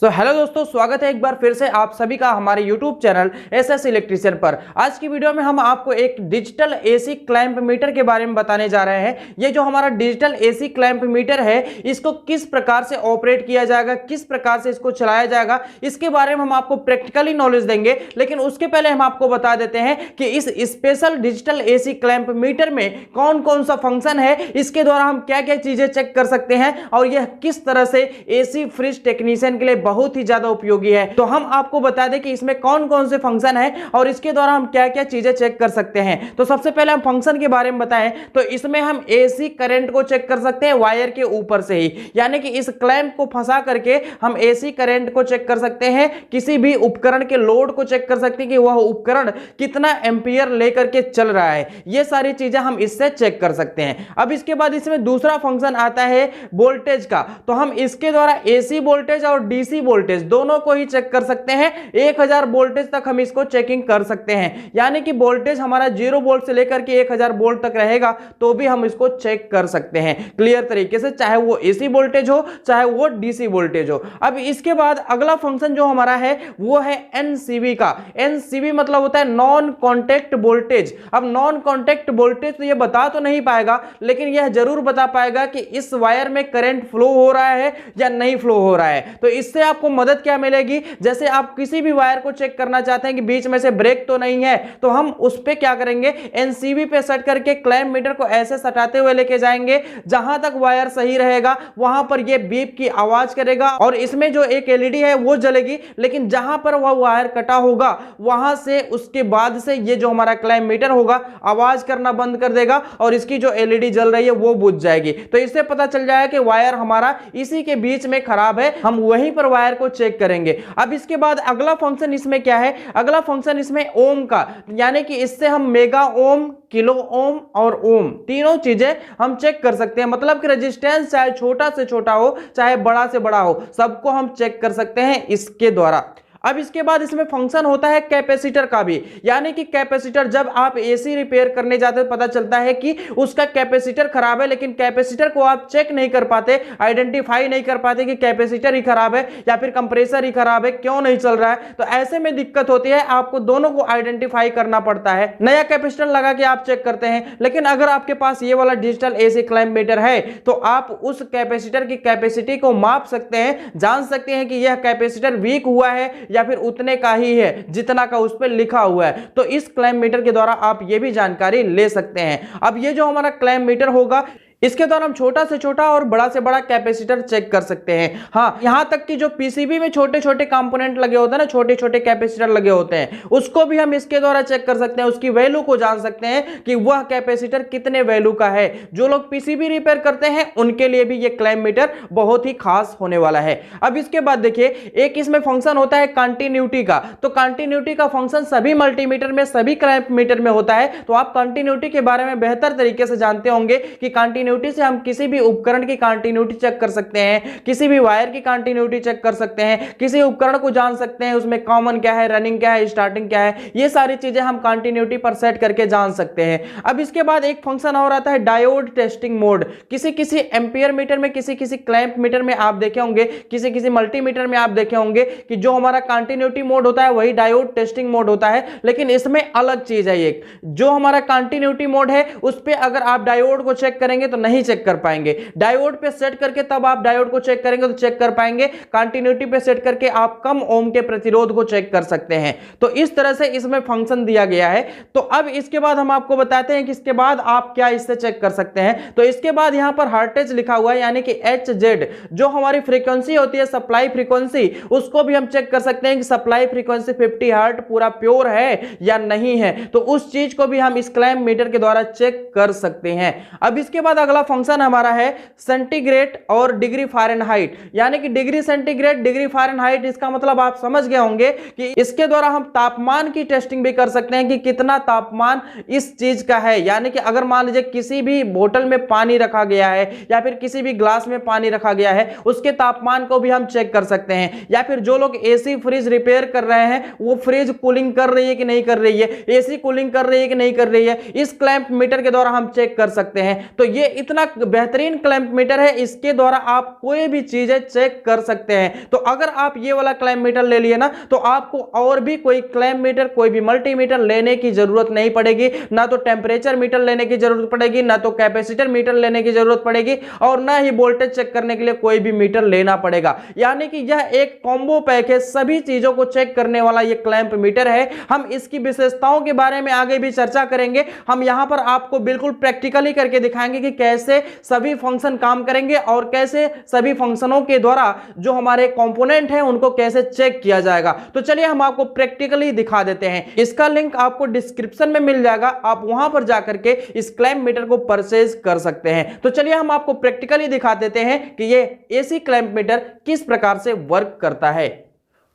Hello दोस्तों, स्वागत है एक बार फिर से आप सभी का हमारे YouTube चैनल एसएस इलेक्ट्रिशियन पर। आज की वीडियो में हम आपको एक डिजिटल एसी क्लैंप मीटर के बारे में बताने जा रहे हैं। ये जो हमारा डिजिटल एसी क्लैंप मीटर है, इसको किस प्रकार से ऑपरेट किया जाएगा, किस प्रकार से इसको चलाया जाएगा, इसके बारे में हम आपको प्रैक्टिकली नॉलेज देंगे। लेकिन उसके पहले हम आपको बता देते हैं कि इस special digital AC clamp meter में कौन कौन सा फंक्शन है, इसके द्वारा हम क्या क्या चीजें चेक कर सकते हैं और यह किस तरह से एसी फ्रिज टेक्नीशियन के लिए बहुत ही ज्यादा उपयोगी है। तो हम आपको बता दें कि इसमें कौन कौन से फंक्शन है और इसके द्वारा हम क्या क्या चीजें चेक कर सकते हैं। तो सबसे पहले हम फंक्शन के बारे में बताएं तो इसमें हम एसी करंट को चेक कर सकते हैं वायर के ऊपर से ही, यानी कि इस क्लैंप को फंसा करके हम एसी करंट को चेक कर सकते हैं। किसी भी उपकरण के लोड को चेक कर सकते हैं कि वह उपकरण कितना एम्पियर लेकर के चल रहा है। ये सारी चीजें हम इससे चेक कर सकते हैं। अब इसके बाद इसमें दूसरा फंक्शन आता है वोल्टेज का। तो हम इसके द्वारा एसी वोल्टेज और डीसी वोल्टेज दोनों को ही चेक कर सकते हैं। 1000 वोल्टेज तक हम इसको चेकिंग कर सकते हैं, यानी कि वोल्टेज हमारा 0 वोल्ट से लेकर के 1000 वोल्ट तक रहेगा तो भी हम इसको चेक कर सकते हैं क्लियर तरीके से, चाहे वो एसी वोल्टेज हो चाहे वो डीसी वोल्टेज हो। अब इसके बाद अगला फंक्शन जो हमारा है वो है एनसीवी का। एनसीवी मतलब होता है नॉन कॉन्टैक्ट वोल्टेज। अब नॉन कॉन्टैक्ट वोल्टेज तो ये बता तो नहीं पाएगा, लेकिन यह जरूर बता पाएगा कि इस वायर में करंट फ्लो हो रहा है या नहीं फ्लो हो रहा है। तो इससे आपको मदद क्या मिलेगी, जैसे आप किसी भी वायर को चेक करना चाहते हैं कि बीच में से ब्रेक तो नहीं है, तो हम उस पे क्या करेंगे, एनसीवी पे सेट करके क्लैंप मीटर को ऐसे सटाते हुए लेके जाएंगे, जहां तक वायर सही रहेगा वहां पर ये बीप की आवाज करेगा और इसमें जो एक एलईडी है वो जलेगी। लेकिन जहां पर वह वायर कटा होगा वहां से उसके बाद से ये जो हमारा क्लैंप मीटर होगा आवाज करना बंद कर देगा और इसकी जो एलईडी जल रही है वो बुझ जाएगी। तो इससे पता चल जाएगा कि वायर हमारा इसी के बीच में खराब है, हम वहीं पर वायर को चेक करेंगे। अब इसके बाद अगला फंक्शन इसमें क्या है, अगला फंक्शन इसमें ओम का, यानी कि इससे हम मेगा ओम, किलो ओम और ओम तीनों चीजें हम चेक कर सकते हैं। मतलब कि रेजिस्टेंस चाहे छोटा से छोटा हो चाहे बड़ा से बड़ा हो, सबको हम चेक कर सकते हैं इसके द्वारा। अब इसके बाद इसमें फंक्शन होता है कैपेसिटर का भी, यानी कि कैपेसिटर जब आप एसी रिपेयर करने जाते हैं पता चलता है कि उसका कैपेसिटर खराब है, लेकिन कैपेसिटर को आप चेक नहीं कर पाते, आइडेंटिफाई नहीं कर पाते कि कैपेसिटर ही खराब है या फिर कंप्रेसर ही खराब है, क्यों नहीं चल रहा है। तो ऐसे में दिक्कत होती है, आपको दोनों को आइडेंटिफाई करना पड़ता है। नया कैपेसिटर लगा के आप चेक करते हैं, लेकिन अगर आपके पास ये वाला डिजिटल एसी क्लैंप मीटर है तो आप उस कैपेसिटर की कैपेसिटी को माप सकते हैं, जान सकते हैं कि यह कैपेसिटर वीक हुआ है या फिर उतने का ही है जितना का उस पर लिखा हुआ है। तो इस क्लैंप मीटर के द्वारा आप ये भी जानकारी ले सकते हैं। अब ये जो हमारा क्लैंप मीटर होगा इसके द्वारा हम छोटा से छोटा और बड़ा से बड़ा कैपेसिटर चेक कर सकते हैं। हाँ, यहां तक कि जो पीसीबी में छोटे छोटे कंपोनेंट लगे होते हैं ना, छोटे छोटे कैपेसिटर लगे होते हैं, उसको भी हम इसके द्वारा चेक कर सकते हैं, उसकी वैल्यू को जान सकते हैं कि वह कैपेसिटर कितने वैल्यू का है। जो लोग पीसीबी रिपेयर करते हैं उनके लिए भी ये क्लैंप मीटर बहुत ही खास होने वाला है। अब इसके बाद देखिए एक इसमें फंक्शन होता है कंटिन्यूटी का। तो कंटिन्यूटी का फंक्शन सभी मल्टीमीटर में, सभी क्लैंप मीटर में होता है। तो आप कंटिन्यूटी के बारे में बेहतर तरीके से जानते होंगे कि कंटिन्यूटी से हम किसी भी उपकरण की कंटिन्यूटी चेक कर सकते हैं, किसी भी वायर की कंटिन्यूटी चेक कर सकते हैं, किसी उपकरण को जान सकते हैं उसमें कॉमन क्या है, रनिंग क्या है, स्टार्टिंग क्या है। ये सारी चीजें हम कंटिन्यूटी पर सेट करके जान सकते हैं। अब इसके बाद एक फंक्शन और आता है डायोड टेस्टिंग मोड। किसी किसी एम्पियर मीटर में, किसी किसी क्लैंप मीटर में आप देखे होंगे, किसी किसी मल्टीमीटर में आप देखे होंगे कि जो हमारा कंटिन्यूटी मोड होता है वही डायोड टेस्टिंग मोड होता है। लेकिन इसमें अलग चीज है, एक जो हमारा कंटिन्यूटी मोड है उस पर अगर आप डायोड को चेक करेंगे तो नहीं चेक कर पाएंगे। डायोड पे सेट करके तब आप डायोड को चेक करेंगे तो चेक कर पाएंगे। कंटिन्यूटी पे सेट करके आप कम ओम के प्रतिरोध को चेक कर सकते हैं। तो इस तरह से इसमें फंक्शन दिया गया है। तो अब इसके बाद हम आपको बताते हैं कि इसके बाद आप क्या इससे चेक कर सकते हैं। तो इसके बाद यहां पर हर्टेज लिखा हुआ है, यानी कि HZ जो हमारी फ्रीक्वेंसी होती है, सप्लाई फ्रीक्वेंसी, उसको भी हम चेक कर सकते हैं कि सप्लाई फ्रीक्वेंसी 50 हर्ट पूरा प्योर है या नहीं है। तो उस चीज को भी हम इस क्लैंप मीटर के द्वारा चेक कर सकते हैं। अब इसके बाद अगला फंक्शन हमारा है सेंटीग्रेड और डिग्री फ़ारेनहाइट, यानी कि डिग्री सेंटीग्रेड, डिग्री फ़ारेनहाइट। इसका मतलब आप समझ गए होंगे कि इसके द्वारा हम तापमान की टेस्टिंग भी कर सकते हैं कि कितना तापमान इस चीज का है। यानी कि अगर मान लीजिए किसी भी बोतल में पानी रखा गया है या फिर किसी भी ग्लास में पानी रखा गया है, उसके तापमान को भी हम चेक कर सकते हैं। या फिर जो लोग एसी फ्रिज रिपेयर कर रहे हैं वो फ्रिज कूलिंग कर रही है कि नहीं कर रही है, एसी कूलिंग कर रही है कि नहीं कर रही है, इस क्लैंप मीटर के द्वारा हम चेक कर सकते हैं। तो ये इतना बेहतरीन क्लैंप मीटर है, इसके द्वारा आप कोई भी चीजें चेक कर सकते हैं। तो अगर आप ये वाला क्लैंप मीटर ले लिए ना, तो आपको और भी कोई क्लैंप मीटर, कोई भी मल्टीमीटर लेने की जरूरत नहीं पड़ेगी। ना तो टेम्परेचर मीटर लेने की जरूरत पड़ेगी, ना तो कैपेसिटर मीटर लेने की जरूरत पड़ेगी, और ना ही वोल्टेज चेक करने के लिए कोई भी मीटर लेना पड़ेगा। यानी कि यह एक कॉम्बो पैक है, सभी चीजों को चेक करने वाला यह क्लैंप मीटर है। हम इसकी विशेषताओं के बारे में आगे भी चर्चा करेंगे। हम यहां पर आपको बिल्कुल प्रैक्टिकली करके दिखाएंगे कि कैसे सभी फंक्शन काम करेंगे और कैसे सभी फंक्शनों के द्वारा जो हमारे कंपोनेंट हैं उनको कैसे चेक किया जाएगा। तो चलिए हम आपको प्रैक्टिकली दिखा देते हैं। इसका लिंक आपको डिस्क्रिप्शन में मिल जाएगा, आप वहां पर जाकर के इस क्लैंप मीटर को परचेज कर सकते हैं। तो चलिए हम आपको प्रैक्टिकली दिखा देते हैं कि ये एसी क्लैंप मीटर किस प्रकार से वर्क करता है।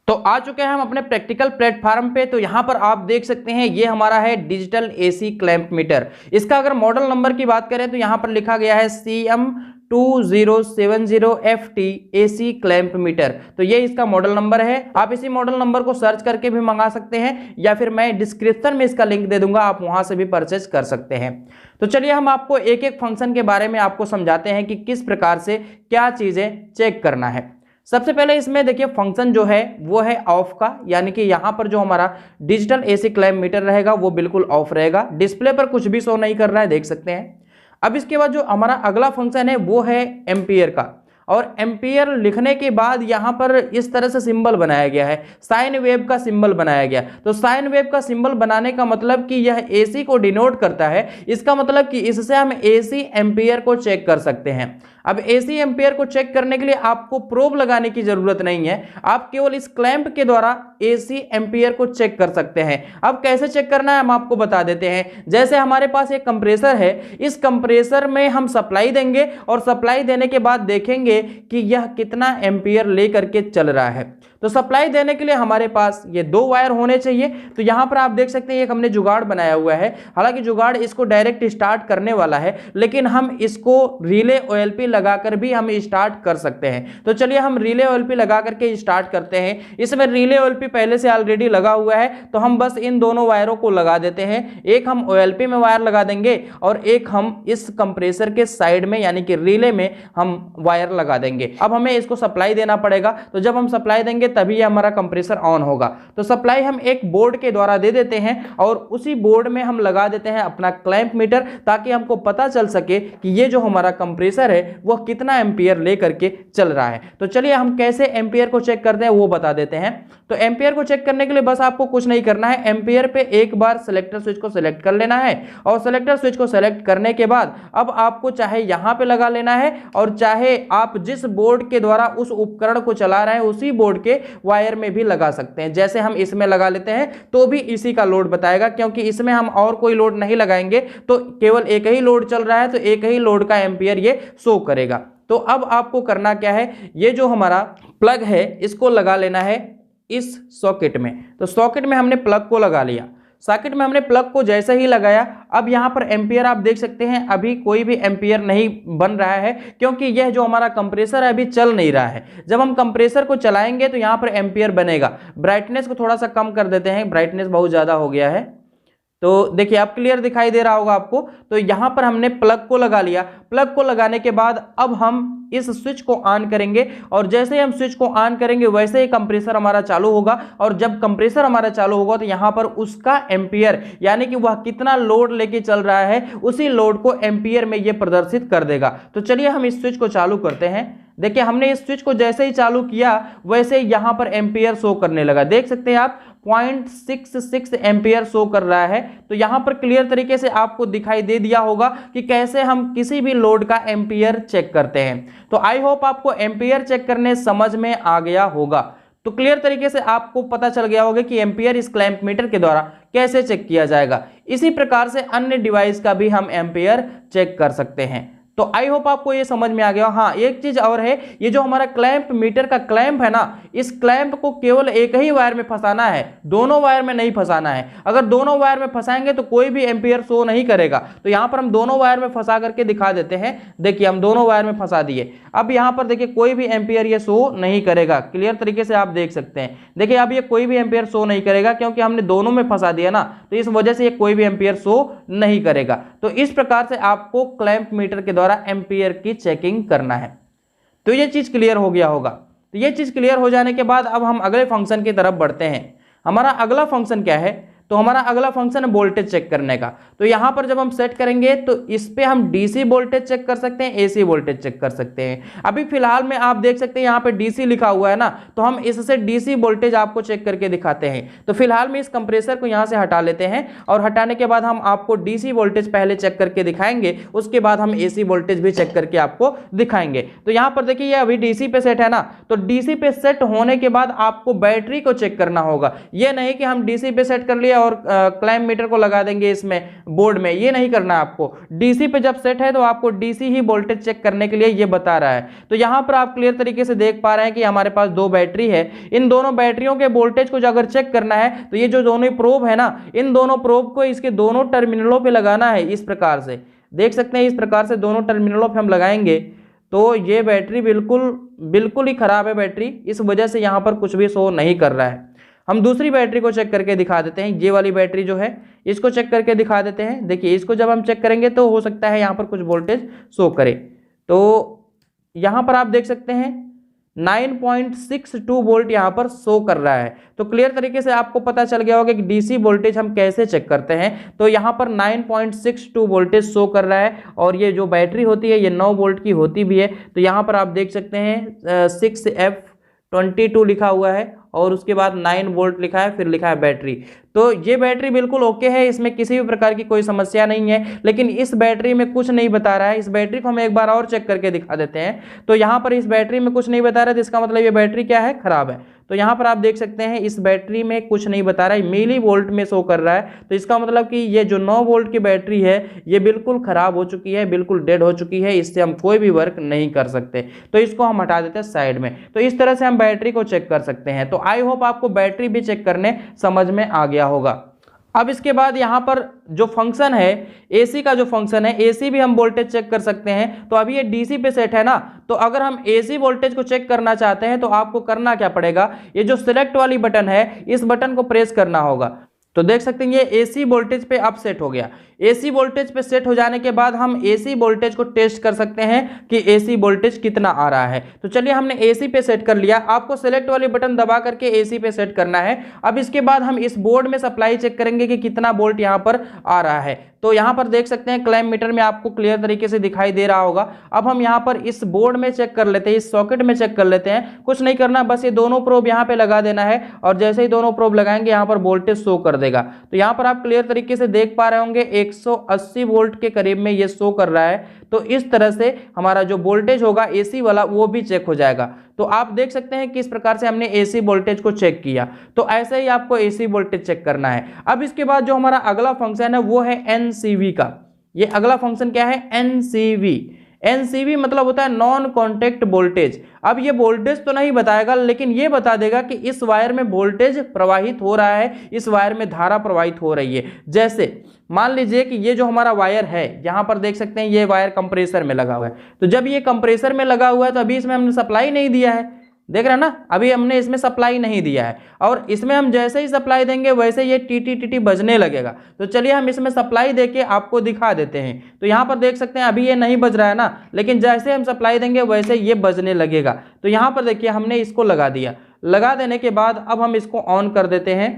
तो आ चुके हैं हम अपने प्रैक्टिकल प्लेटफॉर्म पे। तो यहां पर आप देख सकते हैं ये हमारा है डिजिटल एसी क्लैंप मीटर। इसका अगर मॉडल नंबर की बात करें तो यहां पर लिखा गया है CM2070FT एसी क्लैंप मीटर। तो ये इसका मॉडल नंबर है। आप इसी मॉडल नंबर को सर्च करके भी मंगा सकते हैं, या फिर मैं डिस्क्रिप्शन में इसका लिंक दे दूंगा, आप वहां से भी परचेज कर सकते हैं। तो चलिए हम आपको एक एक फंक्शन के बारे में आपको समझाते हैं कि किस प्रकार से क्या चीजें चेक करना है। सबसे पहले इसमें देखिए फंक्शन जो है वो है ऑफ का, यानी कि यहां पर जो हमारा डिजिटल एसी क्लैंप मीटर रहेगा वो बिल्कुल ऑफ रहेगा, डिस्प्ले पर कुछ भी शो नहीं कर रहा है, देख सकते हैं। अब इसके बाद जो हमारा अगला फंक्शन है वो है एम्पियर का, और एम्पियर लिखने के बाद यहां पर इस तरह से सिंबल बनाया गया है, साइन वेव का सिंबल बनाया गया। तो साइन वेव का सिंबल बनाने का मतलब कि यह एसी को डिनोट करता है। इसका मतलब कि इससे हम एसी एम्पियर को चेक कर सकते हैं। अब एसी एम्पियर को चेक करने के लिए आपको प्रोब लगाने की जरूरत नहीं है, आप केवल इस क्लैंप के द्वारा एसी एम्पियर को चेक कर सकते हैं। अब कैसे चेक करना है हम आपको बता देते हैं। जैसे हमारे पास एक कंप्रेसर है, इस कंप्रेसर में हम सप्लाई देंगे और सप्लाई देने के बाद देखेंगे कि यह कितना एम्पियर लेकर के चल रहा है। तो सप्लाई देने के लिए हमारे पास ये दो वायर होने चाहिए। तो यहां पर आप देख सकते हैं एक हमने जुगाड़ बनाया हुआ है, हालांकि जुगाड़ इसको डायरेक्ट स्टार्ट करने वाला है, लेकिन हम इसको रिले ओएलपी लगाकर भी हम स्टार्ट कर सकते हैं। तो चलिए हम रिले ओएलपी लगा करके स्टार्ट करते हैं। इसमें रिले ओएलपी पहले से ऑलरेडी लगा हुआ है, तो हम बस इन दोनों वायरों को लगा देते हैं। एक हम ओएलपी में वायर लगा देंगे और एक हम इस कंप्रेसर के साइड में यानी कि रिले में हम वायर लगा देंगे। अब हमें इसको सप्लाई देना पड़ेगा, तो जब हम सप्लाई देंगे तभी हमारा कंप्रेसर ऑन होगा। तो सप्लाई हम एक बोर्ड के द्वारा दे देते हैं और उसी बोर्ड में हम लगा देते हैं अपना क्लैंप मीटर, ताकि हमको पता चल सके कि ये जो हमारा कंप्रेसर है वह कितना एम्पियर लेकर के चल रहा है। तो चलिए हम कैसे एम्पियर को चेक करते हैं वो बता देते हैं। तो एम्पियर को चेक करने के लिए बस आपको कुछ नहीं करना है, एम्पियर पे एक बार सिलेक्टर स्विच को सिलेक्ट कर लेना है, और सिलेक्टर स्विच को सिलेक्ट करने के बाद अब आपको चाहे यहां पे लगा लेना है और चाहे आप जिस बोर्ड के द्वारा उस उपकरण को चला रहे हैं उसी बोर्ड के वायर में भी लगा सकते हैं। जैसे हम इसमें लगा लेते हैं तो भी इसी का लोड बताएगा, क्योंकि इसमें हम और कोई लोड नहीं लगाएंगे, तो केवल एक ही लोड चल रहा है, तो एक ही लोड का एम्पियर ये शो करेगा। तो अब आपको करना क्या है, ये जो हमारा प्लग है इसको लगा लेना है इस सॉकेट में। तो सॉकेट में हमने प्लग को लगा लिया, सॉकेट में हमने प्लग को जैसे ही लगाया, अब यहां पर एम्पियर आप देख सकते हैं अभी कोई भी एम्पियर नहीं बन रहा है, क्योंकि यह जो हमारा कंप्रेसर है अभी चल नहीं रहा है। जब हम कंप्रेसर को चलाएंगे तो यहां पर एम्पियर बनेगा। ब्राइटनेस को थोड़ा सा कम कर देते हैं, ब्राइटनेस बहुत ज्यादा हो गया है, तो देखिए आप क्लियर दिखाई दे रहा होगा आपको। तो यहां पर हमने प्लग को लगा लिया। प्लग को लगाने के बाद अब हम इस स्विच को ऑन करेंगे, और जैसे ही हम स्विच को ऑन करेंगे वैसे ही कंप्रेसर हमारा चालू होगा, और जब कंप्रेसर हमारा चालू होगा तो यहां पर उसका एम्पियर यानी कि वह कितना लोड लेके चल रहा है उसी लोड को एम्पियर में ये प्रदर्शित कर देगा। तो चलिए हम इस स्विच को चालू करते हैं। देखिए हमने इस स्विच को जैसे ही चालू किया वैसे ही यहां पर एम्पियर शो करने लगा, देख सकते हैं आप 0.66 एम्पियर शो कर रहा है। तो यहां पर क्लियर तरीके से आपको दिखाई दे दिया होगा कि कैसे हम किसी भी लोड का एम्पियर चेक करते हैं। तो आई होप आपको एम्पियर चेक करने समझ में आ गया होगा। तो क्लियर तरीके से आपको पता चल गया होगा कि एम्पियर इस क्लैंप मीटर के द्वारा कैसे चेक किया जाएगा। इसी प्रकार से अन्य डिवाइस का भी हम एम्पियर चेक कर सकते हैं। तो आई होप आपको ये समझ में आ गया। हाँ, एक चीज और है, ये जो हमारा क्लैंप मीटर का क्लैंप है ना, इस क्लैंप को केवल एक ही वायर में फंसाना है, दोनों वायर में नहीं फंसाना है। अगर दोनों वायर में फंसाएंगे तो कोई भी एम्पियर शो नहीं करेगा। तो यहां पर हम दोनों वायर में फंसा करके दिखा देते हैं। देखिए हम दोनों वायर में फंसा दिए, अब यहां पर देखिए कोई भी एम्पियर ये शो नहीं करेगा, क्लियर तरीके से आप देख सकते हैं। देखिए अब ये कोई भी एम्पियर शो नहीं करेगा, क्योंकि हमने दोनों में फंसा दिया ना, तो इस वजह से ये कोई भी एम्पियर शो नहीं करेगा। तो इस प्रकार से आपको क्लैंप मीटर के द्वारा द्वारा एम्पियर की चेकिंग करना है। तो ये चीज़ क्लियर हो गया होगा। तो ये चीज़ क्लियर हो जाने के बाद अब हम अगले फंक्शन की तरफ बढ़ते हैं। हमारा अगला फंक्शन क्या है? तो हमारा अगला फंक्शन है वोल्टेज चेक करने का। तो यहाँ पर जब हम सेट करेंगे तो इस पे हम डीसी वोल्टेज चेक कर सकते हैं, एसी वोल्टेज चेक कर सकते हैं। अभी फिलहाल में आप देख सकते हैं यहाँ पे डीसी लिखा हुआ है ना, तो हम इससे डीसी वोल्टेज आपको चेक करके दिखाते हैं। तो फिलहाल में इस कंप्रेसर को यहाँ से हटा लेते हैं और हटाने के बाद हम आपको डीसी वोल्टेज पहले चेक करके दिखाएंगे, उसके बाद हम एसी वोल्टेज भी चेक करके आपको दिखाएंगे। तो यहाँ पर देखिए ये अभी डीसी पे सेट है ना, तो डीसी पे सेट होने के बाद आपको बैटरी को चेक करना होगा। ये नहीं कि हम डीसी पे सेट कर लिया और क्लैंप मीटर को लगा देंगे इसमें बोर्ड में, ये नहीं करना है आपको। डीसी पे जब सेट है तो आपको डीसी ही वोल्टेज चेक करने के लिए ये बता रहा है। तो यहां पर आप क्लियर तरीके से देख पा रहे हैं कि हमारे पास दो बैटरी है। इन दोनों बैटरियों के वोल्टेज को अगर चेक करना है तो ये जो दोनों प्रोब है ना, इन दोनों प्रोब को इसके दोनों टर्मिनलों पे लगाना है। इस प्रकार से देख सकते हैं, इस प्रकार से दोनों टर्मिनलों पे हम लगाएंगे तो ये बैटरी बिल्कुल ही खराब है बैटरी, इस वजह से यहां पर कुछ भी शो नहीं कर रहा है। हम दूसरी बैटरी को चेक करके दिखा देते हैं। ये वाली बैटरी जो है इसको चेक करके दिखा देते हैं। देखिए इसको जब हम चेक करेंगे तो हो सकता है यहाँ पर कुछ वोल्टेज शो करे। तो यहाँ पर आप देख सकते हैं 9.62 वोल्ट यहाँ पर शो कर रहा है। तो क्लियर तरीके से आपको पता चल गया होगा कि डीसी वोल्टेज हम कैसे चेक करते हैं। तो यहाँ पर 9.62 वोल्टेज शो कर रहा है और ये जो बैटरी होती है ये 9 वोल्ट की होती भी है। तो यहाँ पर आप देख सकते हैं 6F22 लिखा हुआ है और उसके बाद 9 वोल्ट लिखा है, फिर लिखा है बैटरी। तो ये बैटरी बिल्कुल ओके है, इसमें किसी भी प्रकार की कोई समस्या नहीं है। लेकिन इस बैटरी में कुछ नहीं बता रहा है। इस बैटरी को हम एक बार और चेक करके दिखा देते हैं। तो यहाँ पर इस बैटरी में कुछ नहीं बता रहा है, तो इसका मतलब ये बैटरी क्या है? खराब है। तो यहाँ पर आप देख सकते हैं इस बैटरी में कुछ नहीं बता रहा है, मिली वोल्ट में शो कर रहा है। तो इसका मतलब कि ये जो 9 वोल्ट की बैटरी है ये बिल्कुल खराब हो चुकी है, बिल्कुल डेड हो चुकी है, इससे हम कोई भी वर्क नहीं कर सकते। तो इसको हम हटा देते हैं साइड में। तो इस तरह से हम बैटरी को चेक कर सकते हैं। तो आई होप आपको बैटरी भी चेक करने समझ में आ गया होगा। अब इसके बाद यहाँ पर जो फंक्शन है एसी का, जो फंक्शन है एसी भी हम वोल्टेज चेक कर सकते हैं। तो अभी ये डीसी पे सेट है ना, तो अगर हम एसी वोल्टेज को चेक करना चाहते हैं तो आपको करना क्या पड़ेगा? ये जो सिलेक्ट वाली बटन है इस बटन को प्रेस करना होगा। तो देख सकते हैं ये एसी वोल्टेज पे अब सेट हो गया। एसी वोल्टेज पे सेट हो जाने के बाद हम एसी वोल्टेज को टेस्ट कर सकते हैं कि एसी वोल्टेज कितना आ रहा है। तो चलिए हमने एसी पे सेट कर लिया। आपको सेलेक्ट वाली बटन दबा करके एसी पे सेट करना है। अब इसके बाद हम इस बोर्ड में सप्लाई चेक करेंगे कि कितना वोल्ट यहाँ पर आ रहा है। तो यहाँ पर देख सकते हैं क्लैंप मीटर में आपको क्लियर तरीके से दिखाई दे रहा होगा। अब हम यहाँ पर इस बोर्ड में चेक कर लेते हैं, इस सॉकेट में चेक कर लेते हैं। कुछ नहीं करना, बस ये दोनों प्रोब यहाँ पे लगा देना है और जैसे ही दोनों प्रोब लगाएंगे यहाँ पर वोल्टेज शो कर देगा। तो यहाँ पर आप क्लियर तरीके से देख पा रहे होंगे 180 वोल्ट के करीब में ये शो कर रहा है। तो इस तरह से हमारा जो वोल्टेज होगा एसी वाला वो भी चेक हो जाएगा। तो आप देख सकते हैं किस प्रकार से हमने एसी वोल्टेज को चेक किया। तो ऐसे ही आपको एसी वोल्टेज चेक करना है। अब इसके बाद जो हमारा अगला फंक्शन है वो है एनसीवी का। ये अगला फंक्शन क्या है? एनसीवी। एनसीवी मतलब होता है नॉन कॉन्टैक्ट वोल्टेज। अब ये वोल्टेज तो नहीं बताएगा, लेकिन ये बता देगा कि इस वायर में वोल्टेज प्रवाहित हो रहा है, इस वायर में धारा प्रवाहित हो रही है। जैसे मान लीजिए कि ये जो हमारा वायर है, यहाँ पर देख सकते हैं ये वायर कंप्रेसर में लगा हुआ है। तो जब ये कंप्रेसर में लगा हुआ है तो अभी इसमें हमने सप्लाई नहीं दिया है, देख रहे हैं ना, अभी हमने इसमें सप्लाई नहीं दिया है। और इसमें हम जैसे ही सप्लाई देंगे वैसे ये टीटी टीटी बजने लगेगा। तो चलिए हम इसमें सप्लाई देके आपको दिखा देते हैं। तो यहाँ पर देख सकते हैं अभी ये नहीं बज रहा है ना, लेकिन जैसे हम सप्लाई देंगे वैसे ये बजने लगेगा। तो यहाँ पर देखिए हमने इसको लगा दिया। लगा देने के बाद अब हम इसको ऑन कर देते हैं।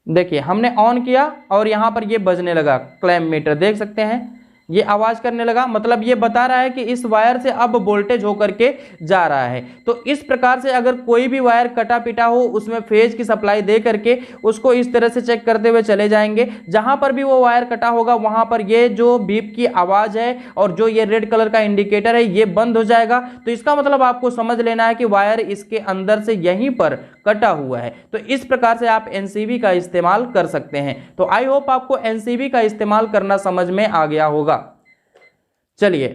देखिए हमने ऑन किया और यहाँ पर ये बजने लगा। क्लैंप मीटर देख सकते हैं ये आवाज करने लगा, मतलब ये बता रहा है कि इस वायर से अब वोल्टेज होकर के जा रहा है। तो इस प्रकार से अगर कोई भी वायर कटा पिटा हो उसमें फेज की सप्लाई दे करके उसको इस तरह से चेक करते हुए चले जाएंगे। जहां पर भी वो वायर कटा होगा वहां पर ये जो बीप की आवाज है और जो ये रेड कलर का इंडिकेटर है ये बंद हो जाएगा। तो इसका मतलब आपको समझ लेना है कि वायर इसके अंदर से यहीं पर कटा हुआ है। तो इस प्रकार से आप एनसीवी का इस्तेमाल कर सकते हैं। तो आई होप आपको एनसीवी का इस्तेमाल करना समझ में आ गया होगा। चलिए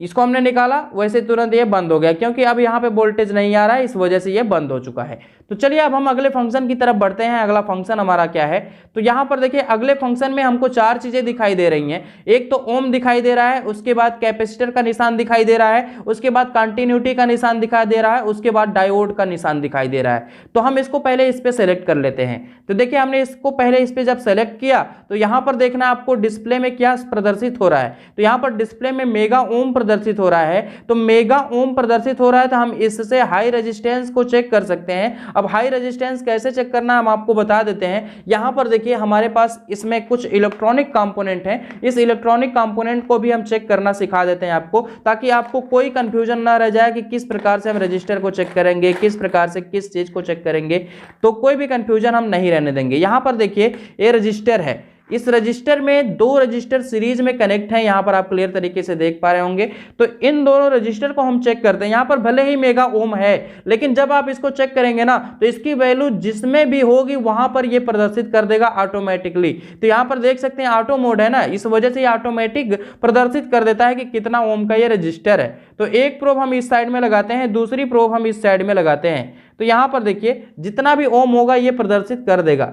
इसको हमने निकाला, वैसे तुरंत ये बंद हो गया क्योंकि अब यहाँ पे वोल्टेज नहीं आ रहा है, इस वजह से ये बंद हो चुका है। तो चलिए अब हम अगले फंक्शन की तरफ बढ़ते हैं। अगला फंक्शन हमारा क्या है, तो यहाँ पर देखिए अगले फंक्शन में हमको चार चीजें दिखाई दे रही हैं। एक तो ओम दिखाई दे रहा है, उसके बाद कैपेसिटर का निशान दिखाई दे रहा है, उसके बाद कंटिन्यूटी का निशान दिखाई दे रहा है, उसके बाद डायोड का निशान दिखाई दे रहा है। तो हम इसको पहले इस पे सेलेक्ट कर लेते हैं। तो देखिए हमने इसको पहले इस पे जब सेलेक्ट किया तो यहाँ पर देखना आपको डिस्प्ले में क्या प्रदर्शित हो रहा है। तो यहाँ पर डिस्प्ले में मेगा ओम प्रदर्शित हो रहा है। तो मेगा ओम प्रदर्शित हो रहा है तो हम इससे हाई रेजिस्टेंस को चेक कर सकते हैं। अब हाई रेजिस्टेंस कैसे चेक करना हम आपको बता देते हैं। यहाँ पर देखिए हमारे पास इसमें कुछ इलेक्ट्रॉनिक कंपोनेंट हैं, इस इलेक्ट्रॉनिक कंपोनेंट को भी हम चेक करना सिखा देते हैं आपको, ताकि आपको कोई कंफ्यूजन ना रह जाए कि किस प्रकार से हम रजिस्टर को चेक करेंगे, किस प्रकार से किस चीज को चेक करेंगे। तो कोई भी कंफ्यूजन हम नहीं रहने देंगे। यहाँ पर देखिए ये रजिस्टर है, इस रजिस्टर में दो रजिस्टर सीरीज में कनेक्ट हैं, यहां पर आप क्लियर तरीके से देख पा रहे होंगे। तो इन दोनों रजिस्टर को हम चेक करते हैं। यहां पर भले ही मेगा ओम है, लेकिन जब आप इसको चेक करेंगे ना तो इसकी वैल्यू जिसमें भी होगी वहां पर ये प्रदर्शित कर देगा ऑटोमेटिकली। तो यहां पर देख सकते हैं ऑटो मोड है ना, इस वजह से ये ऑटोमेटिक प्रदर्शित कर देता है कि कितना ओम का ये रजिस्टर है। तो एक प्रोब हम इस साइड में लगाते हैं, दूसरी प्रोब हम इस साइड में लगाते हैं। तो यहां पर देखिए जितना भी ओम होगा ये प्रदर्शित कर देगा।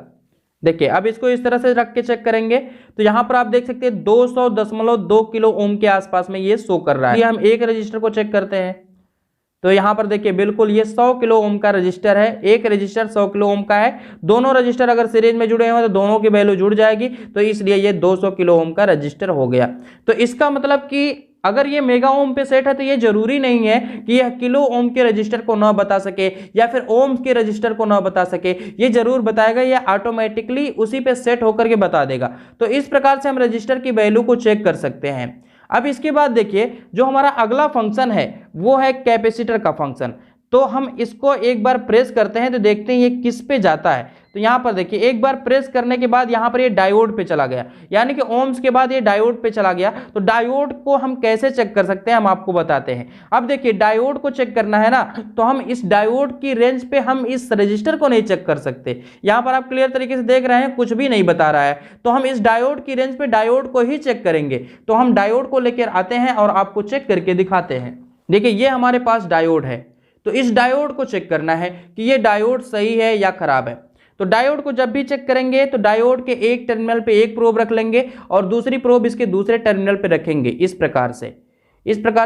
देखिए अब इसको इस तरह से रख के चेक करेंगे तो यहां पर आप देख सकते हैं 200.2 किलो ओम के आसपास में ये शो कर रहा है। हम एक रजिस्टर को चेक करते हैं तो यहां पर देखिए बिल्कुल ये 100 किलो ओम का रजिस्टर है, एक रजिस्टर 100 किलो ओम का है। दोनों रजिस्टर अगर सीरीज में जुड़े हुए तो दोनों की वैल्यू जुड़ जाएगी, तो इसलिए ये 200 किलो ओम का रजिस्टर हो गया। तो इसका मतलब कि अगर ये मेगा ओम पे सेट है तो ये जरूरी नहीं है कि यह किलो ओम के रजिस्टर को ना बता सके या फिर ओम के रजिस्टर को ना बता सके, ये जरूर बताएगा, ये ऑटोमेटिकली उसी पे सेट होकर के बता देगा। तो इस प्रकार से हम रजिस्टर की वैल्यू को चेक कर सकते हैं। अब इसके बाद देखिए जो हमारा अगला फंक्शन है वो है कैपेसिटर का फंक्शन। तो हम इसको एक बार प्रेस करते हैं तो देखते हैं ये किस पे जाता है। तो यहां पर देखिए एक बार प्रेस करने के बाद यहां पर ये डायोड पे चला गया, यानी कि ओम्स के बाद ये डायोड पे चला गया। तो डायोड को हम कैसे चेक कर सकते हैं हम आपको बताते हैं। अब देखिए डायोड को चेक करना है ना, तो हम इस डायोड की रेंज पे हम इस रजिस्टर को नहीं चेक कर सकते। यहां पर आप क्लियर तरीके से देख रहे हैं कुछ भी नहीं बता रहा है, तो हम इस डायोड की रेंज पे डायोड को ही चेक करेंगे। तो हम डायोड को लेकर आते हैं और आपको चेक करके दिखाते हैं। देखिए ये हमारे पास डायोड है, तो इस डायोड को चेक करना है कि ये डायोड सही है या खराब है। तो डायोड को जब भी चेक करेंगे तो डायोड के एक टर्मिनल पे एक प्रोब रख लेंगे और दूसरी प्रोब इसके दूसरे टर्मिनल पे रखेंगे। इस प्रकार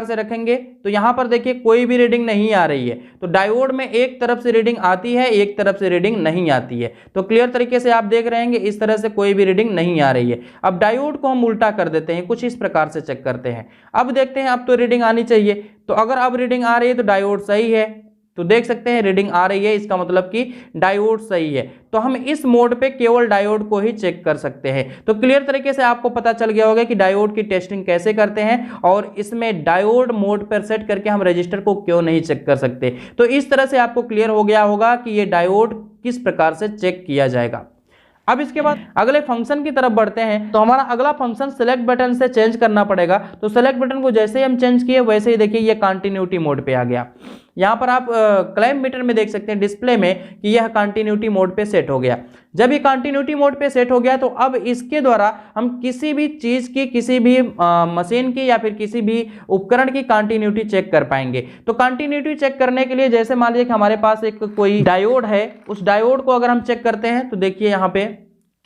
से रखेंगे तो यहां पर देखिए कोई भी रीडिंग नहीं आ रही है। तो डायोड में एक तरफ से रीडिंग आती है, एक तरफ से रीडिंग नहीं आती है। तो क्लियर तरीके से आप देख रहे हैं इस तरह से कोई भी रीडिंग नहीं आ रही है। अब डायोड को हम उल्टा कर देते हैं, कुछ इस प्रकार से चेक करते हैं। अब देखते हैं अब तो रीडिंग आनी चाहिए। तो अगर अब रीडिंग आ रही है तो डायोड सही है, तो देख सकते हैं रीडिंग आ रही है, इसका मतलब कि डायोड सही है। तो हम इस मोड पे केवल डायोड को ही चेक कर सकते हैं। तो क्लियर तरीके से आपको पता चल गया होगा कि डायोड की टेस्टिंग कैसे करते हैं और इसमें डायोड मोड पर सेट करके हम रजिस्टर को क्यों नहीं चेक कर सकते। तो इस तरह से आपको क्लियर हो गया होगा कि ये डायोड किस प्रकार से चेक किया जाएगा। अब इसके बाद अगले फंक्शन की तरफ बढ़ते हैं। तो हमारा अगला फंक्शन सेलेक्ट बटन से चेंज करना पड़ेगा। तो सेलेक्ट बटन को जैसे ही हम चेंज किए वैसे ही देखिए ये कंटिन्यूटी मोड पे आ गया। यहाँ पर आप क्लैंप मीटर में देख सकते हैं डिस्प्ले में कि यह कंटिन्यूटी मोड पे सेट हो गया। जब ये कंटिन्यूटी मोड पे सेट हो गया तो अब इसके द्वारा हम किसी भी चीज की, किसी भी मशीन की या फिर किसी भी उपकरण की कंटिन्यूटी चेक कर पाएंगे। तो कंटिन्यूटी चेक करने के लिए जैसे मान लीजिए कि हमारे पास एक कोई डायोड है, उस डायोड को अगर हम चेक करते हैं तो देखिए यहाँ पे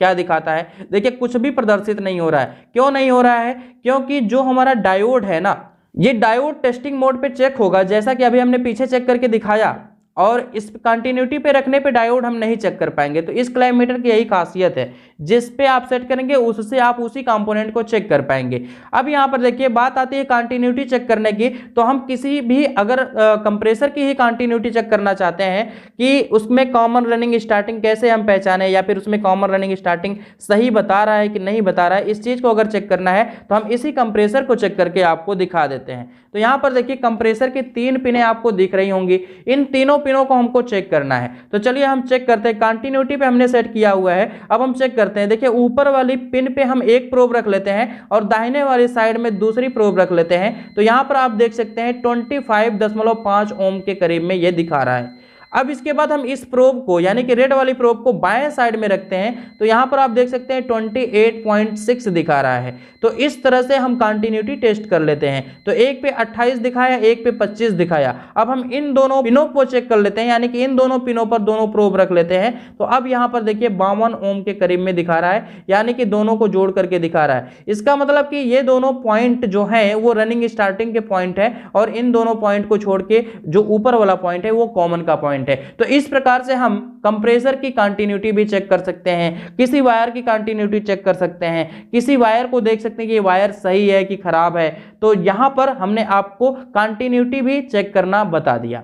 क्या दिखाता है। देखिए कुछ भी प्रदर्शित नहीं हो रहा है। क्यों नहीं हो रहा है? क्योंकि जो हमारा डायोड है ना, ये डायोड टेस्टिंग मोड पे चेक होगा, जैसा कि अभी हमने पीछे चेक करके दिखाया, और इस कंटिन्यूटी पे रखने पे डायोड हम नहीं चेक कर पाएंगे। तो इस क्लैंप मीटर की यही खासियत है, जिस पे आप सेट करेंगे उससे आप उसी कंपोनेंट को चेक कर पाएंगे। अब यहाँ पर देखिए बात आती है कंटिन्यूटी चेक करने की। तो हम किसी भी अगर कंप्रेसर की ही कंटिन्यूटी चेक करना चाहते हैं कि उसमें कॉमन रनिंग स्टार्टिंग कैसे हम पहचाने, या फिर उसमें कॉमन रनिंग स्टार्टिंग सही बता रहा है कि नहीं बता रहा है, इस चीज को अगर चेक करना है तो हम इसी कंप्रेसर को चेक करके आपको दिखा देते हैं। तो यहाँ पर देखिए कंप्रेसर की 3 पिनें आपको दिख रही होंगी, इन तीनों पिनों को हमको चेक करना है। तो चलिए हम चेक करते हैं। कंटिन्यूटी पे हमने सेट किया हुआ है, अब हम चेक करते हैं। देखिए ऊपर वाली पिन पे हम एक प्रोब रख लेते हैं और दाहिने वाली साइड में दूसरी प्रोब रख लेते हैं। तो यहाँ पर आप देख सकते हैं 25.5 ओम के करीब में ये दिखा रहा है। अब इसके बाद हम इस प्रोब को यानी कि रेड वाली प्रोब को बाएं साइड में रखते हैं तो यहां पर आप देख सकते हैं 28.6 दिखा रहा है। तो इस तरह से हम कंटिन्यूटी टेस्ट कर लेते हैं। तो एक पे 28 दिखाया, एक पे 25 दिखाया। अब हम इन दोनों पिनों को चेक कर लेते हैं, यानी कि इन दोनों पिनों पर दोनों प्रोब रख लेते हैं। तो अब यहां पर देखिए 52 ओम के करीब में दिखा रहा है, यानी कि दोनों को जोड़ करके दिखा रहा है। इसका मतलब कि ये दोनों पॉइंट जो है वो रनिंग स्टार्टिंग के पॉइंट है और इन दोनों पॉइंट को छोड़ के जो ऊपर वाला पॉइंट है वो कॉमन का पॉइंट है। तो इस प्रकार से हम कंप्रेसर की कंटिन्यूटी भी चेक कर सकते हैं, किसी वायर की कंटिन्यूटी चेक कर सकते हैं, किसी वायर को देख सकते हैं कि ये वायर सही है कि खराब है। तो यहां पर हमने आपको कंटिन्यूटी भी चेक करना बता दिया।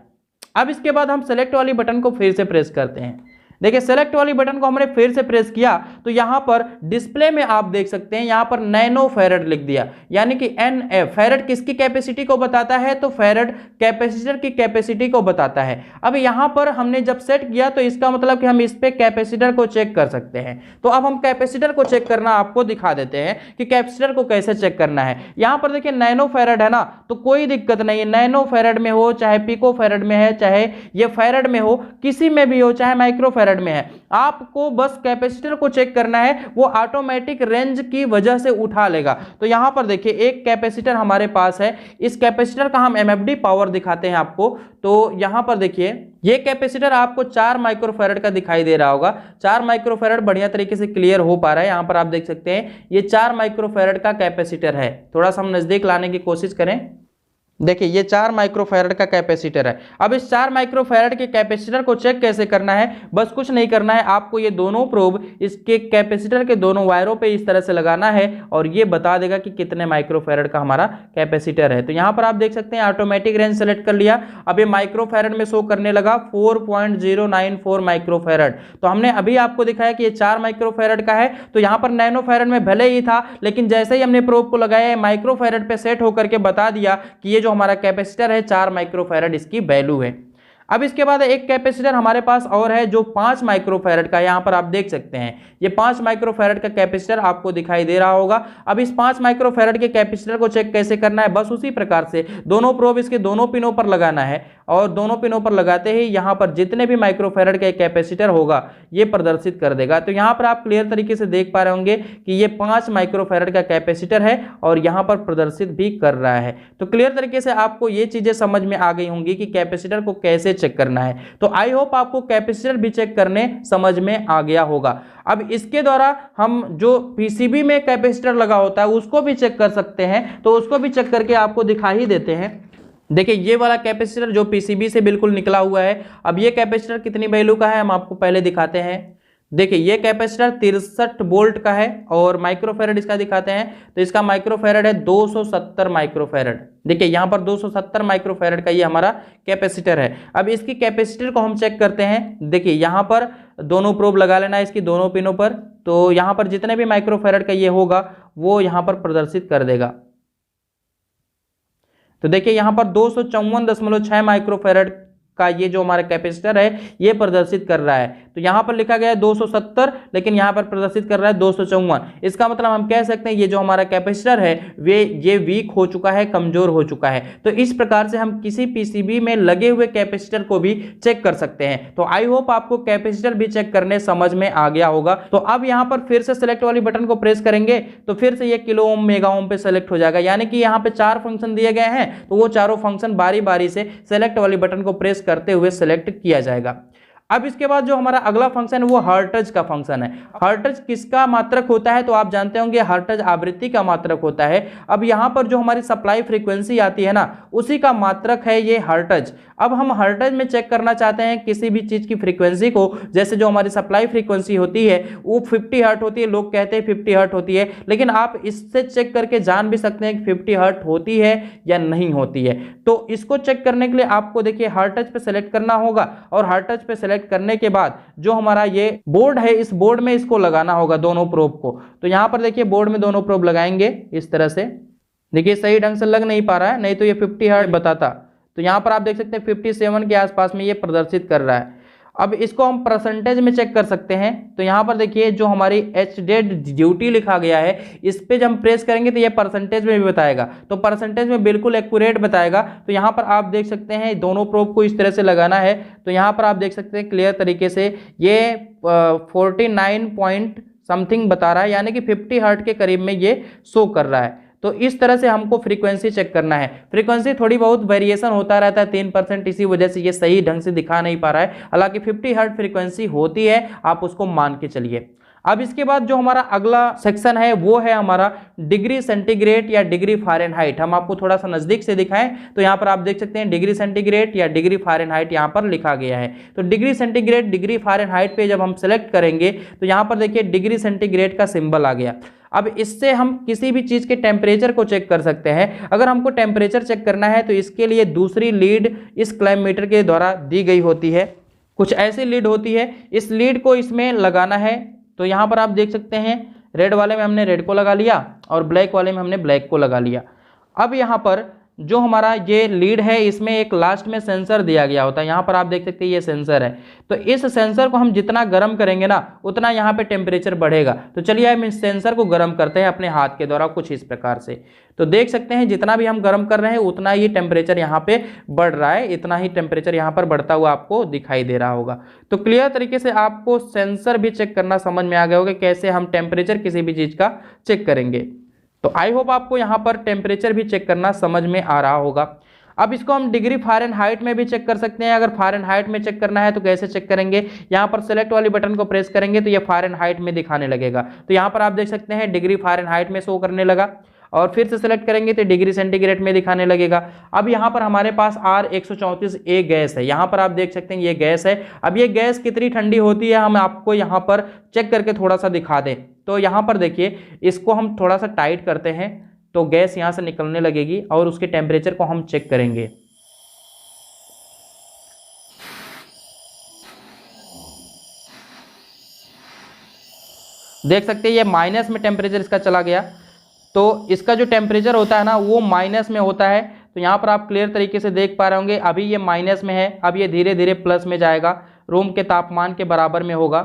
अब इसके बाद हम सेलेक्ट वाली बटन को फिर से प्रेस करते हैं। देखिए सेलेक्ट वाली बटन को हमने फिर से प्रेस किया तो यहां पर डिस्प्ले में आप देख सकते हैं यहां पर नैनो फैरड लिख दिया, यानी कि NF। फैरड किसकी कैपेसिटी को बताता है? तो फैरड कैपेसिटर की कैपेसिटी को बताता है। अब यहां पर हमने जब सेट किया तो इसका मतलब कि हम इस पे कैपेसिटर को चेक कर सकते हैं। तो अब हम कैपेसिटर को चेक करना आपको दिखा देते हैं कि कैपेसिटर को कैसे चेक करना है। यहां पर देखिए नैनो फैरड है ना, तो कोई दिक्कत नहीं है, नैनो फैरड में हो चाहे पिको फैरड में है, चाहे ये फैरड में हो, किसी में भी हो, चाहे माइक्रो फैरड में है, आपको बस कैपेसिटर को चेक करना है, वो ऑटोमेटिक रेंज की वजह से उठा लेगा। तो यहां पर देखिए एक कैपेसिटर हमारे पास है, इस कैपेसिटर का हम MFD पावर दिखाते हैं आपको। तो यहां पर देखिए ये कैपेसिटर आपको 4 माइक्रोफैरड का दिखाई दे रहा होगा। 4 माइक्रोफैरड बढ़िया तरीके से क्लियर हो पा रहा है। यहां पर आप देख सकते हैं ये 4 माइक्रोफैरड का कैपेसिटर है। थोड़ा सा हम नजदीक लाने की कोशिश करें। देखिए ये 4 माइक्रोफैरड का कैपेसिटर है। अब इस 4 माइक्रोफैरड के कैपेसिटर को चेक कैसे करना है? बस कुछ नहीं करना है, आपको ये दोनों प्रोब इसके कैपेसिटर के दोनों वायरों पे इस तरह से लगाना है और ये बता देगा कि कितने माइक्रोफैरड का हमारा कैपेसिटर है। तो यहाँ पर आप देख सकते हैं ऑटोमेटिक रेंज सेलेक्ट कर लिया। अब ये माइक्रोफैरड में शो करने लगा 4.094 माइक्रोफैरड। तो हमने अभी आपको दिखाया कि ये 4 माइक्रोफैरड का है। तो यहाँ पर नैनोफैरड में भले ही था, लेकिन जैसे ही हमने प्रोब को लगाया माइक्रोफैरड पे सेट होकर के बता दिया कि ये जो हमारा कैपेसिटर है 4 माइक्रोफैरड इसकी वैल्यू है। अब इसके बाद एक कैपेसिटर हमारे पास और है जो 5 माइक्रोफैरड का, यहां पर आप देख सकते हैं ये 5 माइक्रोफैरड का कैपेसिटर आपको दिखाई दे रहा होगा। अब इस 5 माइक्रोफैरड के कैपेसिटर को चेक कैसे करना है? बस उसी प्रकार से दोनों प्रोब इसके दोनों पिनों पर लगाना है और दोनों पिनों पर लगाते ही यहां पर जितने भी माइक्रोफैरड का कैपेसिटर होगा ये प्रदर्शित कर देगा। तो यहां पर आप क्लियर तरीके से देख पा रहे होंगे कि ये 5 माइक्रोफैरड का कैपेसिटर है और यहां पर प्रदर्शित भी कर रहा है। तो क्लियर तरीके से आपको ये चीजें समझ में आ गई होंगी कि कैपेसिटर को कैसे चेक करना है। तो आई होप आपको कैपेसिटर भी चेक करने समझ में आ गया होगा। अब इसके द्वारा हम जो पीसीबी में कैपेसिटर लगा होता है उसको भी चेक कर सकते हैं। तो उसको भी चेक करके आपको दिखा ही देते हैं। देखिए ये वाला कैपेसिटर जो पीसीबी से बिल्कुल निकला हुआ है। अब ये कैपेसिटर कितनी वैल्यू का है हम आपको पहले दिखाते हैं। देखिए ये कैपेसिटर 63 वोल्ट का है और माइक्रोफैरड इसका दिखाते हैं। तो इसका माइक्रोफैरड है 270 माइक्रोफैरड। देखिए यहाँ पर 270 माइक्रोफैरड का ये हमारा कैपेसिटर है। अब इसकी कैपेसिटर को हम चेक करते हैं। देखिए यहाँ पर दोनों प्रोब लगा लेना है इसकी दोनों पिनों पर। तो यहाँ पर जितने भी माइक्रोफैरड का ये होगा वो यहाँ पर प्रदर्शित कर देगा। तो देखिए यहाँ पर 254.6 माइक्रोफैरड का ये जो हमारा कैपेसिटर है ये प्रदर्शित कर रहा है। तो यहाँ पर लिखा गया है 270, लेकिन यहाँ पर प्रदर्शित कर रहा है 254। इसका मतलब हम कह सकते हैं ये जो हमारा कैपेसिटर है ये वीक हो चुका है, कमजोर हो चुका है। तो इस प्रकार से हम किसी पीसीबी में लगे हुए कैपेसिटर को भी चेक कर सकते हैं। तो आई होप आपको कैपेसिटर भी चेक करने समझ में आ गया होगा। तो अब यहाँ पर फिर से सेलेक्ट वाली बटन को प्रेस करेंगे तो फिर से ये किलो ओम मेगा ओम पे सेलेक्ट हो जाएगा, यानी कि यहाँ पे 4 फंक्शन दिए गए हैं। तो वो चारों फंक्शन बारी बारी से सेलेक्ट वाली बटन को प्रेस करते हुए सेलेक्ट किया जाएगा। अब इसके बाद जो हमारा अगला फंक्शन है वो हर्ट्ज का फंक्शन है। हर्ट्ज किसका मात्रक होता है? तो आप जानते होंगे हर्ट्ज आवृत्ति का मात्रक होता है। अब यहाँ पर जो हमारी सप्लाई फ्रीक्वेंसी आती है ना उसी का मात्रक है ये हर्ट्ज। अब हम हर्ट्ज में चेक करना चाहते हैं किसी भी चीज की फ्रीक्वेंसी को। जैसे जो हमारी सप्लाई फ्रीक्वेंसी होती है वो 50 हर्ट होती है, लोग कहते हैं 50 हर्ट होती है, लेकिन आप इससे चेक करके जान भी सकते हैं कि 50 हर्ट होती है या नहीं होती है। तो इसको चेक करने के लिए आपको देखिए हर्ट्ज पे सेलेक्ट करना होगा और हर्ट्ज पे सेलेक्ट करने के बाद जो हमारा ये बोर्ड है इस बोर्ड में इसको लगाना होगा दोनों प्रोब को। तो यहां पर देखिए बोर्ड में दोनों प्रोब लगाएंगे इस तरह से। देखिए सही ढंग से लग नहीं पा रहा है, नहीं तो ये 50 हर्ट बताता। तो यहां पर आप देख सकते हैं 57 के आसपास में ये प्रदर्शित कर रहा है। अब इसको हम परसेंटेज में चेक कर सकते हैं। तो यहाँ पर देखिए जो हमारी एच डेड ड्यूटी लिखा गया है, इस पे जब हम प्रेस करेंगे तो ये परसेंटेज में भी बताएगा, तो परसेंटेज में बिल्कुल एक्यूरेट बताएगा। तो यहाँ पर आप देख सकते हैं दोनों प्रोब को इस तरह से लगाना है। तो यहाँ पर आप देख सकते हैं क्लियर तरीके से ये 49 पॉइंट समथिंग बता रहा है, यानी कि 50 हर्ट के करीब में ये शो कर रहा है। तो इस तरह से हमको फ्रीक्वेंसी चेक करना है। फ्रीक्वेंसी थोड़ी बहुत वेरिएशन होता रहता है 3%, इसी वजह से ये सही ढंग से दिखा नहीं पा रहा है। हालांकि 50 हर्ट फ्रीक्वेंसी होती है, आप उसको मान के चलिए। अब इसके बाद जो हमारा अगला सेक्शन है वो है हमारा डिग्री सेंटीग्रेड या डिग्री फ़ारेनहाइट। हम आपको थोड़ा सा नजदीक से दिखाएं तो यहाँ पर आप देख सकते हैं डिग्री सेंटीग्रेड या डिग्री फ़ारेनहाइट यहाँ पर लिखा गया है। तो डिग्री सेंटीग्रेड डिग्री फ़ारेनहाइट पे जब हम सेलेक्ट करेंगे तो यहाँ पर देखिए डिग्री सेंटीग्रेड का सिंबल आ गया। अब इससे हम किसी भी चीज़ के टेम्परेचर को चेक कर सकते हैं। अगर हमको टेम्परेचर चेक करना है तो इसके लिए दूसरी लीड इस क्लैम्प मीटर के द्वारा दी गई होती है। कुछ ऐसी लीड होती है, इस लीड को इसमें लगाना है। तो यहाँ पर आप देख सकते हैं रेड वाले में हमने रेड को लगा लिया और ब्लैक वाले में हमने ब्लैक को लगा लिया। अब यहाँ पर जो हमारा ये लीड है इसमें एक लास्ट में सेंसर दिया गया होता है। यहाँ पर आप देख सकते हैं ये सेंसर है। तो इस सेंसर को हम जितना गर्म करेंगे ना उतना यहाँ पे टेम्परेचर बढ़ेगा। तो चलिए हम इस सेंसर को गर्म करते हैं अपने हाथ के द्वारा कुछ इस प्रकार से। तो देख सकते हैं जितना भी हम गर्म कर रहे हैं उतना ही टेम्परेचर यहाँ पे बढ़ रहा है, इतना ही टेम्परेचर यहाँ पर बढ़ता हुआ आपको दिखाई दे रहा होगा। तो क्लियर तरीके से आपको सेंसर भी चेक करना समझ में आ गया होगा कैसे हम टेम्परेचर किसी भी चीज़ का चेक करेंगे। तो आई होप आपको यहाँ पर टेम्परेचर भी चेक करना समझ में आ रहा होगा। अब इसको हम डिग्री फ़ारेनहाइट में भी चेक कर सकते हैं। अगर फ़ारेनहाइट में चेक करना है तो कैसे चेक करेंगे, यहाँ पर सेलेक्ट वाली बटन को प्रेस करेंगे तो ये फ़ारेनहाइट में दिखाने लगेगा। तो यहाँ पर आप देख सकते हैं डिग्री फ़ारेनहाइट में शो करने लगा और फिर से सेलेक्ट करेंगे तो डिग्री सेंटीग्रेड में दिखाने लगेगा। अब यहाँ पर हमारे पास R134a गैस है, यहाँ पर आप देख सकते हैं ये गैस है। अब ये गैस कितनी ठंडी होती है हम आपको यहाँ पर चेक करके थोड़ा सा दिखा दें। तो यहाँ पर देखिए इसको हम थोड़ा सा टाइट करते हैं तो गैस यहाँ से निकलने लगेगी और उसके टेम्परेचर को हम चेक करेंगे। देख सकते हैं ये माइनस में टेम्परेचर इसका चला गया। तो इसका जो टेम्परेचर होता है ना वो माइनस में होता है। तो यहाँ पर आप क्लियर तरीके से देख पा रहे होंगे अभी ये माइनस में है, अब ये धीरे धीरे प्लस में जाएगा, रूम के तापमान के बराबर में होगा।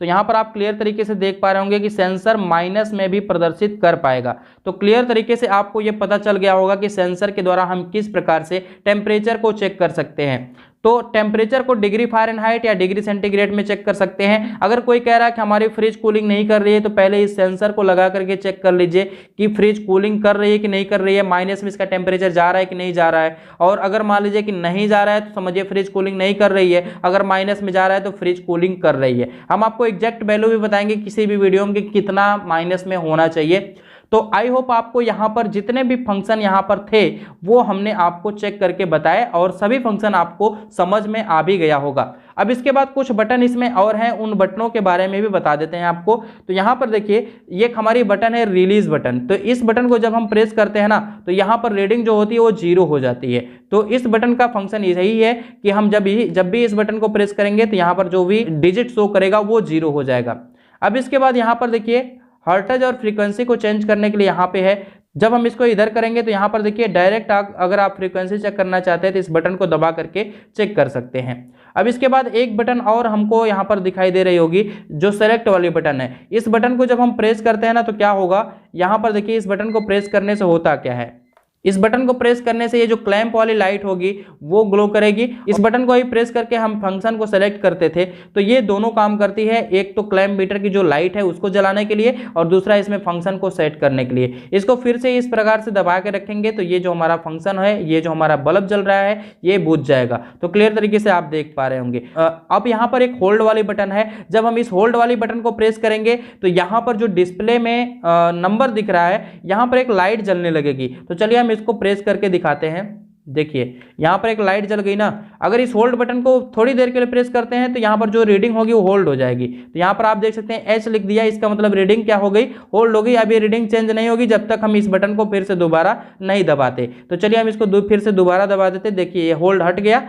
तो यहाँ पर आप क्लियर तरीके से देख पा रहे होंगे कि सेंसर माइनस में भी प्रदर्शित कर पाएगा। तो क्लियर तरीके से आपको ये पता चल गया होगा कि सेंसर के द्वारा हम किस प्रकार से टेम्परेचर को चेक कर सकते हैं। तो टेम्परेचर को डिग्री फ़ारेनहाइट या डिग्री सेंटीग्रेड में चेक कर सकते हैं। अगर कोई कह रहा है कि हमारी फ्रिज कूलिंग नहीं कर रही है तो पहले इस सेंसर को लगा करके चेक कर लीजिए कि फ्रिज कूलिंग कर रही है कि नहीं कर रही है, माइनस में इसका टेम्परेचर जा रहा है कि नहीं जा रहा है। और अगर मान लीजिए कि नहीं जा रहा है तो समझिए फ्रिज कूलिंग नहीं कर रही है, अगर माइनस में जा रहा है तो फ्रिज कूलिंग कर रही है। हम आपको एग्जैक्ट वैल्यू भी बताएंगे किसी भी वीडियो में कि कितना माइनस में होना चाहिए। तो आई होप आपको यहाँ पर जितने भी फंक्शन यहाँ पर थे वो हमने आपको चेक करके बताए और सभी फंक्शन आपको समझ में आ भी गया होगा। अब इसके बाद कुछ बटन इसमें और हैं, उन बटनों के बारे में भी बता देते हैं आपको। तो यहाँ पर देखिए ये हमारी बटन है रिलीज बटन। तो इस बटन को जब हम प्रेस करते हैं ना तो यहाँ पर रीडिंग जो होती है वो 0 हो जाती है। तो इस बटन का फंक्शन यही है कि हम जब भी इस बटन को प्रेस करेंगे तो यहाँ पर जो भी डिजिट शो करेगा वो 0 हो जाएगा। अब इसके बाद यहाँ पर देखिए हर्टेज और फ्रीक्वेंसी को चेंज करने के लिए यहाँ पे है। जब हम इसको इधर करेंगे तो यहाँ पर देखिए डायरेक्ट अगर आप फ्रीक्वेंसी चेक करना चाहते हैं तो इस बटन को दबा करके चेक कर सकते हैं। अब इसके बाद एक बटन और हमको यहाँ पर दिखाई दे रही होगी जो सेलेक्ट वाली बटन है। इस बटन को जब हम प्रेस करते हैं ना तो क्या होगा, यहाँ पर देखिए इस बटन को प्रेस करने से होता क्या है, इस बटन को प्रेस करने से ये जो क्लैंप वाली लाइट होगी वो ग्लो करेगी। इस बटन को ही प्रेस करके हम फंक्शन को सेलेक्ट करते थे तो ये दोनों काम करती है, एक तो क्लैंप मीटर की जो लाइट है उसको जलाने के लिए और दूसरा इसमें फंक्शन को सेट करने के लिए। इसको फिर से इस प्रकार से दबा के रखेंगे तो ये जो हमारा फंक्शन है, ये जो हमारा बल्ब जल रहा है ये बुझ जाएगा। तो क्लियर तरीके से आप देख पा रहे होंगे। अब यहाँ पर एक होल्ड वाली बटन है। जब हम इस होल्ड वाली बटन को प्रेस करेंगे तो यहाँ पर जो डिस्प्ले में नंबर दिख रहा है यहाँ पर एक लाइट जलने लगेगी। तो चलिए हम इसको प्रेस करके दिखाते हैं। देखिए यहाँ पर एक लाइट जल गई ना। अगर इस होल्ड बटन को थोड़ी देर के लिए प्रेस करते हैं तो यहाँ पर जो रीडिंग होगी वो होल्ड हो जाएगी। तो यहाँ पर आप देख सकते हैं H लिख दिया, इसका मतलब रीडिंग क्या हो गई, होल्ड हो गई। अब ये रीडिंग चेंज नहीं होगी जब तक हम इस बटन को फिर से दोबारा नहीं दबाते। तो चलिए हम इसको फिर से दोबारा दबा देते। देखिए ये होल्ड हट गया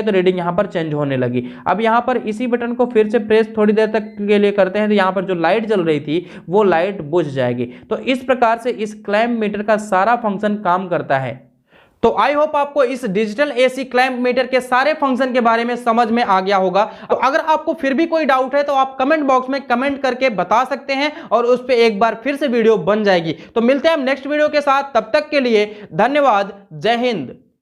तो रीडिंग यहाँ पर चेंज होने लगी। अब यहाँ पर इसी बटन को फिर से प्रेस थोड़ी देर तक के लिए करते हैं तो यहाँ पर जो लाइट जल रही थी वो लाइट बुझ जाएगी। तो इस प्रकार से इस क्लैंप मीटर का सारा फंक्शन काम करता है। तो आई होप आपको इस डिजिटल एसी क्लैंप मीटर के सारे फंक्शन के बारे में समझ में आ गया होगा। तो अगर आपको फिर भी कोई डाउट है तो आप कमेंट बॉक्स में कमेंट करके बता सकते हैं और उस पर एक बार फिर से वीडियो बन जाएगी। तो मिलते हैं हम नेक्स्ट वीडियो के साथ, तब तक के लिए धन्यवाद। जय हिंद।